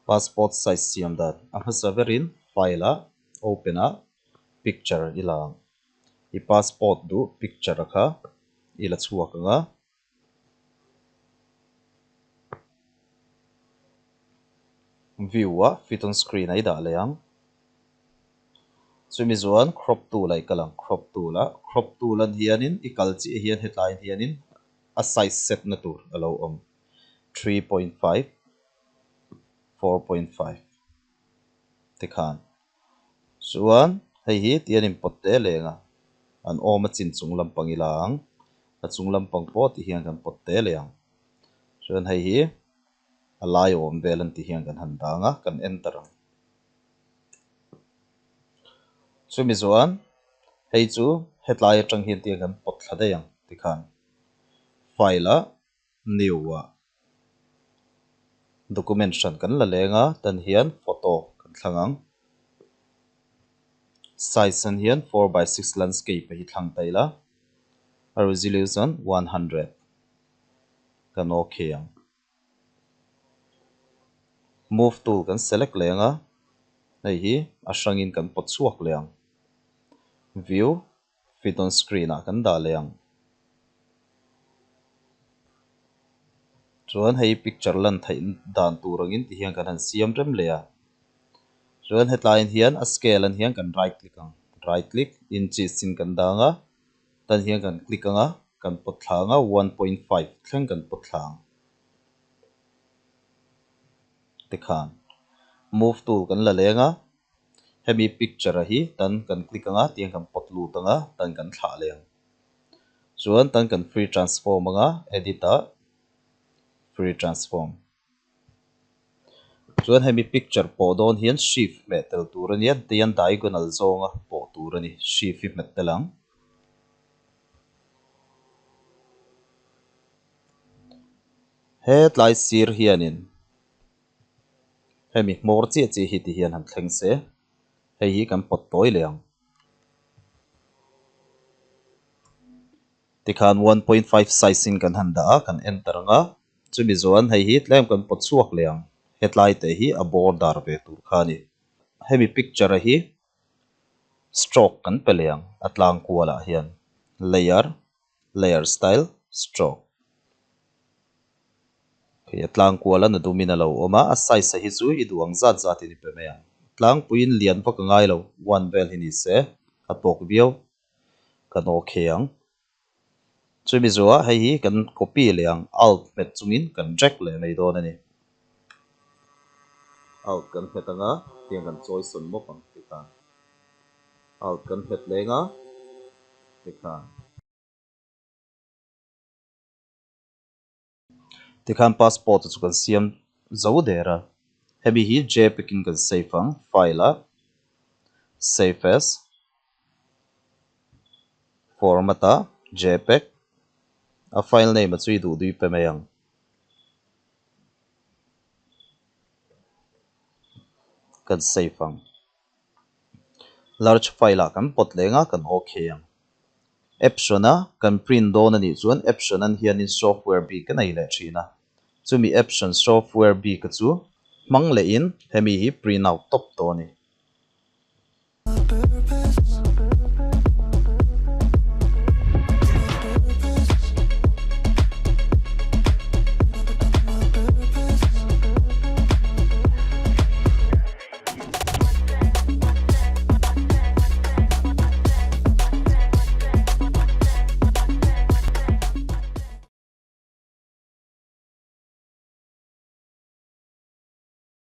passport size siam dat ama severin file a open a picture ilang I passport du picture kha ila chuak nga view a fit on screen ai da leang chumi zuan crop tool ai kalang crop tool an hianin ikal chi hian headline hianin a size set na tur alo om 3.5 4.5 tikhan chuan hei hi tian in pot te lenga an oma chin chung lampang ilang a chung lampang po ti hian kan pot te leang chuan hei hi a lai om velan ti hian kan han danga kan enter chumi zuan hei chu headline atang hian ti kan pot thladeyang tikhan file a new a documentation kan la lenga tan hian photo kan thlangang size an hian 4:6 landscape hi thlang taila a resolution 100 kan okay ang move tool kan select lenga hei hi a hrangin kan pot chuak leang view fit on screen a kan da leang chuan hei picture lan thai dan turangin ti hian kan han siam rem le a chuan headline hian a scale an hian kan right click inches sin kan danga tan hian kan click anga kan pot thlanga 1.5 thleng kan pot thlang tikhan move tool kan la lenga hemi picture hi tan kan click anga tiang kan pot lut anga tan kan thla leng chuan tan kan free transform anga edit a free transform chuan hemi picture po don hian shift me tel tur ania tian diagonal zonga po tur ani shift hi met telang headline sir hianin hemi mor chi chi hi ti hian han thleng se hei hi kan pot toy leang tikhan 1.5 size in kan han da kan enter nga chumi zuan hei hi tlem kan pot chuak leang headline te hi a border ve tur khani hemi picture hi stroke kan peleang atlang kuala hian layer style stroke atlang kuala na dumina lo oma a size hi chu iduang zat zat ni pe me tlang puin lian pa ka ngai lo one bel hi ni se apok bio kan okay ang chumi zuwa hei hi kan copy leang alt met chungin kan drag le nei don ani alt kan hetanga tiang kan choice on mo pang tikhan alt kan het lenga tikhan passport chu kan siam zo dera hemi hi jpeg in kan save ang file a save as format a jpeg a file name a chui du dui pe mayang kan save ang large file a kan pot lenga kan okay ang option a kan print don ani chuan option an hian in software b kan ei le thina chumi option software b ka chu mang le in hemi hi print out top to ni